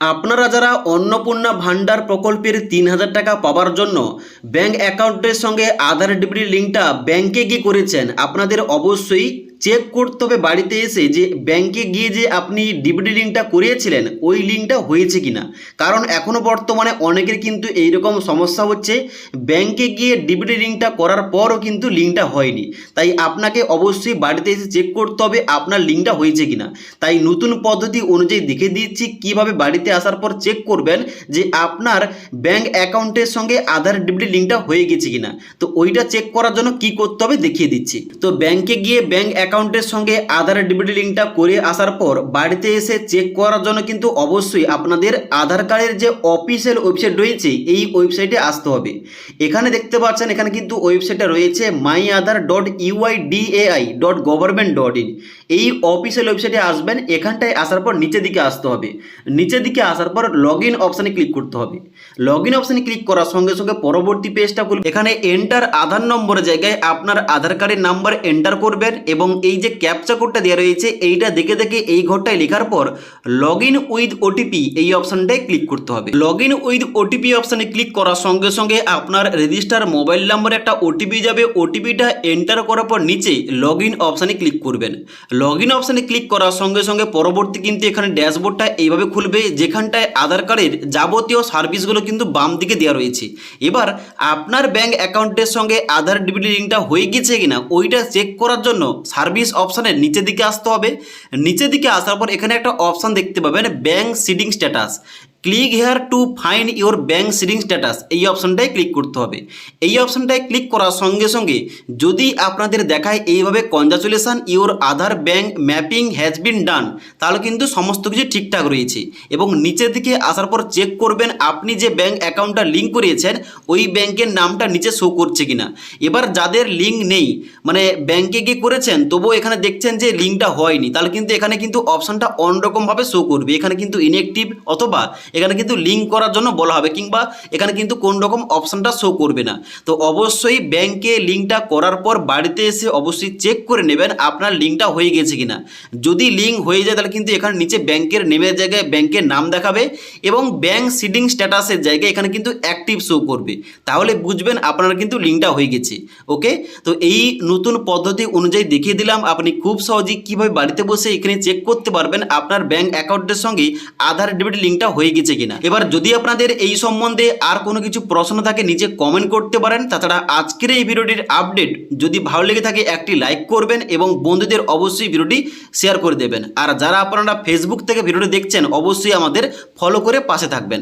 আপনারা যারা অন্নপূর্ণা ভান্ডার প্রকল্পের ৩,০০০ টাকা পাওয়ার জন্য ব্যাংক অ্যাকাউন্টের সঙ্গে আধার ডিবিটি লিঙ্কটা ব্যাংকে গিয়ে করেছেন, আপনাদের অবশ্যই চেক করতে হবে বাড়িতে এসে যে ব্যাংকে গিয়ে যে আপনি ডিবিটি লিঙ্কটা করিয়েছিলেন ওই লিঙ্কটা হয়েছে কিনা। কারণ এখনও বর্তমানে অনেকের কিন্তু এইরকম সমস্যা হচ্ছে, ব্যাংকে গিয়ে ডিবিটি লিঙ্কটা করার পরও কিন্তু লিঙ্কটা হয়নি। তাই আপনাকে অবশ্যই বাড়িতে এসে চেক করতে হবে আপনার লিঙ্কটা হয়েছে কিনা। তাই নতুন পদ্ধতি অনুযায়ী দেখে দিচ্ছি কিভাবে বাড়িতে আসার পর চেক করবেন যে আপনার ব্যাংক অ্যাকাউন্টের সঙ্গে আধার ডিবিটি লিঙ্কটা হয়ে গেছে কিনা। তো ওইটা চেক করার জন্য কি করতে হবে দেখিয়ে দিচ্ছি। তো ব্যাংকে গিয়ে ব্যাংক অ্যাকাউন্টের সঙ্গে আধার ডিবিটি লিঙ্কটা করে আসার পর বাড়িতে এসে চেক করার জন্য কিন্তু অবশ্যই আপনাদের আধার কার্ডের যে অফিসিয়াল ওয়েবসাইট রয়েছে এই ওয়েবসাইটে আসতে হবে। এখানে দেখতে পাচ্ছেন এখানে কিন্তু ওয়েবসাইটটা রয়েছে myaadhar.uidai.government.in। এই অফিসিয়াল ওয়েবসাইটে আসবেন, এখানটায় আসার পর নিচের দিকে আসতে হবে। নিচের দিকে আসার পর লগ ইন অপশানে ক্লিক করতে হবে। লগ ইন অপশানে ক্লিক করার সঙ্গে সঙ্গে পরবর্তী পেজটা খুলবে। এখানে এন্টার আধার নম্বরের জায়গায় আপনার আধার কার্ডের নাম্বার এন্টার করবেন এবং এই যে ক্যাপচা কোডটা দেওয়া রয়েছে এইটা দেখে দেখে এই ঘরটায় লেখার পর লগ ইন উইথ ওটিপি এই অপশানটায় ক্লিক করতে হবে। লগ ইন উইথ ওটিপি অপশানে ক্লিক করার সঙ্গে সঙ্গে আপনার রেজিস্টার মোবাইল নম্বরে একটা ওটিপি যাবে। ওটিপিটা এন্টার করার পর নিচে লগ ইন অপশানে ক্লিক করবেন। লগ ইন অপশানে ক্লিক করার সঙ্গে সঙ্গে পরবর্তী কিন্তু এখানে ড্যাশবোর্ডটা এইভাবে খুলবে, যেখানটায় আধার কার্ডের যাবতীয় সার্ভিসগুলো কিন্তু বাম দিকে দেওয়া রয়েছে। এবার আপনার ব্যাংক অ্যাকাউন্টের সঙ্গে আধার ডিবিটি লিঙ্কটা হয়ে গেছে কিনা ওইটা চেক করার জন্য সার্ভিস অপশানের নিচের দিকে আসতে হবে। নিচের দিকে আসার পর এখানে একটা অপশান দেখতে পাবেন bank seeding status. Click here to find your bank seeding status এই অপশানটায় ক্লিক করতে হবে। এই অপশানটায় ক্লিক করার সঙ্গে সঙ্গে যদি আপনাদের দেখায় এইভাবে congratulation your Aadhaar bank mapping has been done, তাহলে কিন্তু সমস্ত কিছু ঠিকঠাক রয়েছে। এবং নিচের দিকে আসার পর চেক করবেন আপনি যে ব্যাংক অ্যাকাউন্টটা লিঙ্ক করিয়েছেন ওই ব্যাংকের নামটা নিচে শো করছে কিনা। এবার যাদের লিঙ্ক নেই, মানে ব্যাংকে গিয়ে করেছেন তবুও এখানে দেখছেন যে লিঙ্কটা হয়নি, তাহলে কিন্তু এখানে কিন্তু অপশানটা অন্যরকমভাবে শো করবে। এখানে কিন্তু ইনঅ্যাক্টিভ অথবা এখানে কিন্তু লিঙ্ক করার জন্য বলা হবে, কিংবা এখানে কিন্তু কোন রকম অপশানটা শো করবে না। তো অবশ্যই ব্যাংকে লিঙ্কটা করার পর বাড়িতে এসে অবশ্যই চেক করে নেবেন আপনার লিঙ্কটা হয়ে গেছে কিনা। যদি লিঙ্ক হয়ে যায় তাহলে কিন্তু এখানে নিচে ব্যাংকের নেমের জায়গায় ব্যাংকের নাম দেখাবে এবং ব্যাংক সিডিং স্ট্যাটাসের জায়গায় এখানে কিন্তু অ্যাক্টিভ শো করবে। তাহলে বুঝবেন আপনার কিন্তু লিঙ্কটা হয়ে গেছে। ওকে, তো এই নতুন পদ্ধতি অনুযায়ী দেখিয়ে দিলাম আপনি খুব সহজেই কীভাবে বাড়িতে বসে এখানে চেক করতে পারবেন আপনার ব্যাংক অ্যাকাউন্টের সঙ্গে আধার ডিবিটি লিঙ্কটা হয়ে গেছে কিনা। এবার যদি আপনাদের এই সম্বন্ধে আর কোনো কিছু প্রশ্ন থাকে নিচে কমেন্ট করতে পারেন। তাছাড়া আজকের এই ভিডিওটির আপডেট যদি ভালো লেগে থাকে একটি লাইক করবেন এবং বন্ধুদের অবশ্যই ভিডিওটি শেয়ার করে দেবেন। আর যারা আপনারা ফেসবুক থেকে ভিডিওটি দেখছেন অবশ্যই আমাদের ফলো করে পাশে থাকবেন।